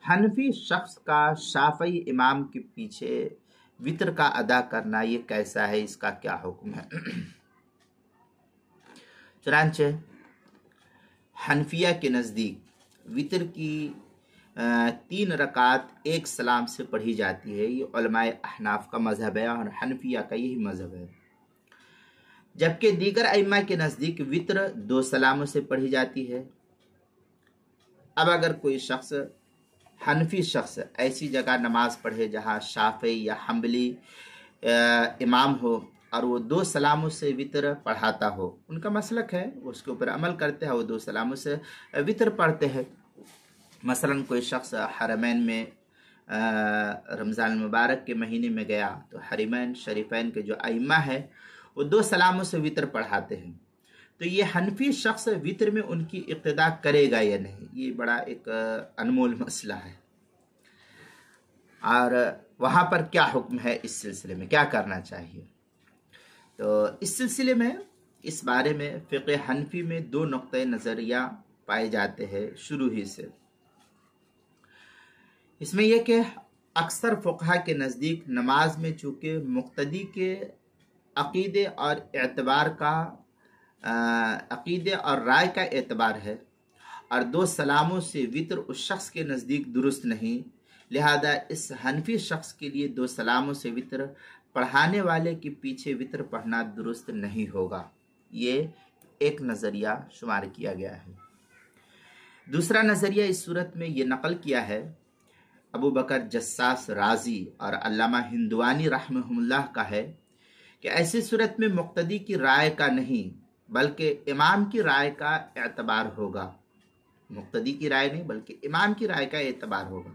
हनफी शख्स का शाफई इमाम के पीछे वितर का अदा करना ये कैसा है, इसका क्या हुक्म है? चुनांचे हनफिया के नज़दीक वितर की 3 रकात एक सलाम से पढ़ी जाती है। ये उलमाए अहनाफ का मजहब है और हनफिया का यही मजहब है। जबकि दीगर अइम्मा के नज़दीक वितर 2 सलामों से पढ़ी जाती है। अब अगर कोई शख्स हनफी शख्स ऐसी जगह नमाज पढ़े जहाँ शाफी या हम्बली इमाम हो और वो 2 सलामों से वितर पढ़ाता हो, उनका मसलक है, उसके ऊपर अमल करते हैं, वो 2 सलामों से वितर पढ़ते हैं। मसलन कोई शख्स हरमैन में रमज़ान मुबारक के महीने में गया तो हरमैन शरीफैन के जो अइम्मा है वो 2 सलामों से वितर पढ़ाते हैं। तो ये हनफी शख्स वितर में उनकी इक्तिदा करेगा या नहीं, ये बड़ा एक अनमोल मसला है। और वहाँ पर क्या हुक्म है, इस सिलसिले में क्या करना चाहिए? तो इस सिलसिले में, इस बारे में फ़िक़्ह हनफी में 2 नुक्ते नज़रिया पाए जाते हैं शुरू ही से। इसमें यह कि अक्सर फ़ुक़हा के नज़दीक नमाज में चूँकि मुक़्तदी के अक़ीदे और एतबार का अक़ीदे और राय का एतबार है और 2 सलामों से वितर उस शख्स के नज़दीक दुरुस्त नहीं, लिहाजा इस हनफी शख्स के लिए 2 सलामों से वितर पढ़ाने वाले के पीछे वितर पढ़ना दुरुस्त नहीं होगा। ये एक नज़रिया शुमार किया गया है। दूसरा नज़रिया इस सूरत में ये नकल किया है अबू बकर जस्सास राजी और अल्लामा हिंदवानी रहमहुल्लाह का है कि ऐसी सूरत में मुक़्तदी की राय का नहीं बल्कि इमाम की राय का एतबार होगा। मुक़्तदी की राय नहीं बल्कि इमाम की राय का एतबार होगा।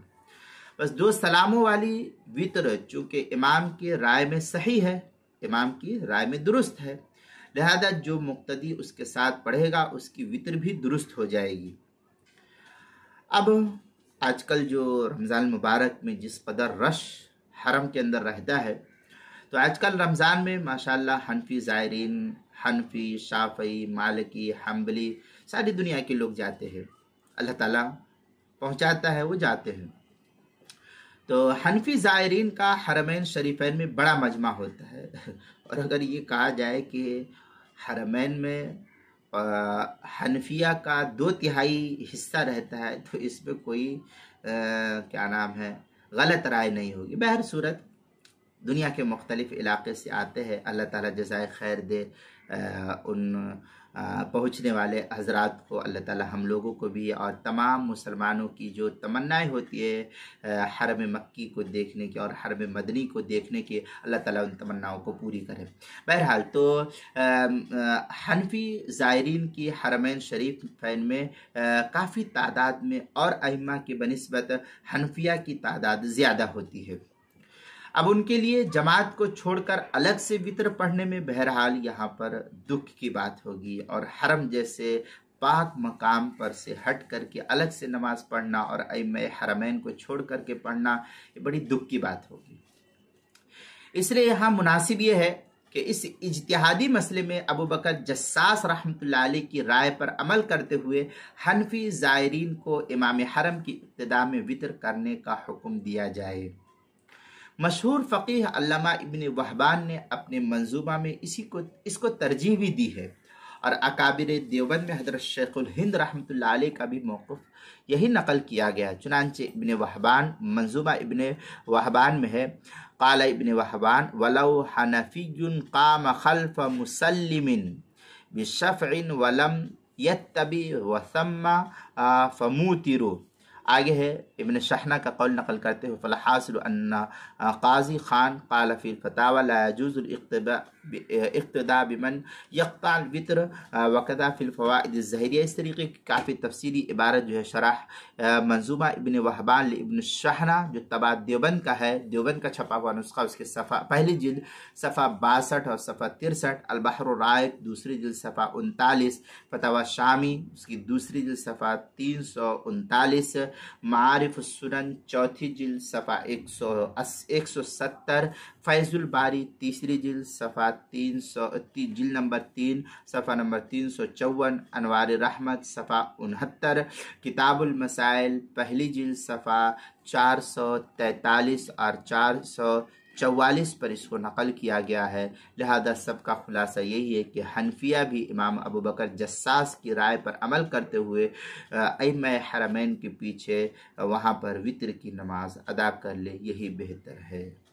बस 2 सलामों वाली वितर चूँकि इमाम की राय में सही है, इमाम की राय में दुरुस्त है, लिहाजा जो मुक़्तदी उसके साथ पढ़ेगा उसकी वितर भी दुरुस्त हो जाएगी। अब आजकल जो रमज़ान मुबारक में जिस कदर रश हरम के अंदर रहता है, तो आजकल रमज़ान में माशाअल्लाह हनफी ज़ायरीन, हनफी, शाफ़ी, मालिकी, हम्बली सारी दुनिया के लोग जाते हैं। अल्लाह ताला पहुँचाता है, वो जाते हैं। तो हनफी ज़ायरीन का हरमैन शरीफैन में बड़ा मजमा होता है और अगर ये कहा जाए कि हरमैन में हनफिया का 2/3 हिस्सा रहता है तो इसमें कोई क्या नाम है गलत राय नहीं होगी। बहर सूरत दुनिया के मुख्तलिफ इलाके से आते हैं, अल्लाह ताला जज़ाए खैर दे उन पहुँचने वाले हजरात को, अल्लाह ताला हम लोगों को भी और तमाम मुसलमानों की जो तमन्नाएं होती है हरम मक्की को देखने की और हरम मदनी को देखने की, अल्लाह ताला उन तमन्नाओं को पूरी करे। बहरहाल तो हनफी ज़ायरीन की हरमैन शरीफैन में काफ़ी तादाद में और अइम्मा की बनिस्बत हनफिया की तादाद ज़्यादा होती है। अब उनके लिए जमात को छोड़कर अलग से वितर पढ़ने में बहरहाल यहाँ पर दुख की बात होगी और हरम जैसे पाक मकाम पर से हट करके अलग से नमाज पढ़ना और अइम्मा हरमैन को छोड़ करके पढ़ना ये बड़ी दुख की बात होगी। इसलिए यहाँ मुनासिब ये है कि इस इज्तिहादी मसले में अबू बकर जस्सास रहमतुल्लाह अलैह की राय पर अमल करते हुए हनफी ज़ायरीन को इमाम हरम की इब्तिदा में वितर करने का हुक्म दिया जाए। मशहूर फ़क़ीह अल्लामा इब्न वहबान ने अपने मंजूमा में इसको तरजीह भी दी है और अकाबिर देवबंद में हज़रत शेखुल हिंद रहमतुल्लाह अलैह का भी मौक़िफ़ यही नकल किया गया। चुनांचे इब्न वहबान मंजूमा इब्न वहबान में है, क़ाल इब्न वहबान वलौ हनफ़ियुन क़ाम ख़ल्फ़ मुसल्लिमिन बिशफ़इन वलम यत्तबि वसम्मा फ़मूतिरु। आगे है इब्न शहना का कौल नकल करते हुए फ़लहासिल अन्ना क़ाज़ी ख़ान क़ाल फ़िल फ़तावा ला यजूज़ुल इक़्तिदा बिमन यक़्ताअल वित्र वकदा फ़िल फ़वाइद अज़्ज़हरिया। इस तरीके की काफ़ी तफसीली इबारत जो है शरह मंजूमा इब्न वहबान इब्न शहना जो तबा देवबंद का है, देवबंद का छपा हुआ नुस्खा, उसके सफ़ा पहली जिल्द सफ़ा 62 और सफ़ा 63, अल-बहर राइक दूसरी जिल्द सफ़ा 39, फ़तावा शामी उसकी दूसरी जिल्द सफ़ा 339, मारिफ सुनन चौथी जिल्द सफ़ा 170, फैज़ुल बारी तीसरी जिल्द सफ़ा जिल्द नंबर 3 सफ़ा नंबर 354, अनवार रहमत सफ़ा 69, किताबुल मसाइल पहली जिल्द सफ़ा 443 और 444 पर इसको नकल किया गया है। लिहाजा सबका खुलासा यही है कि हनफिया भी इमाम अबू बकर जस्सास की राय पर अमल करते हुए अइम्मा हरमैन के पीछे वहाँ पर वित्र की नमाज अदा कर ले, यही बेहतर है।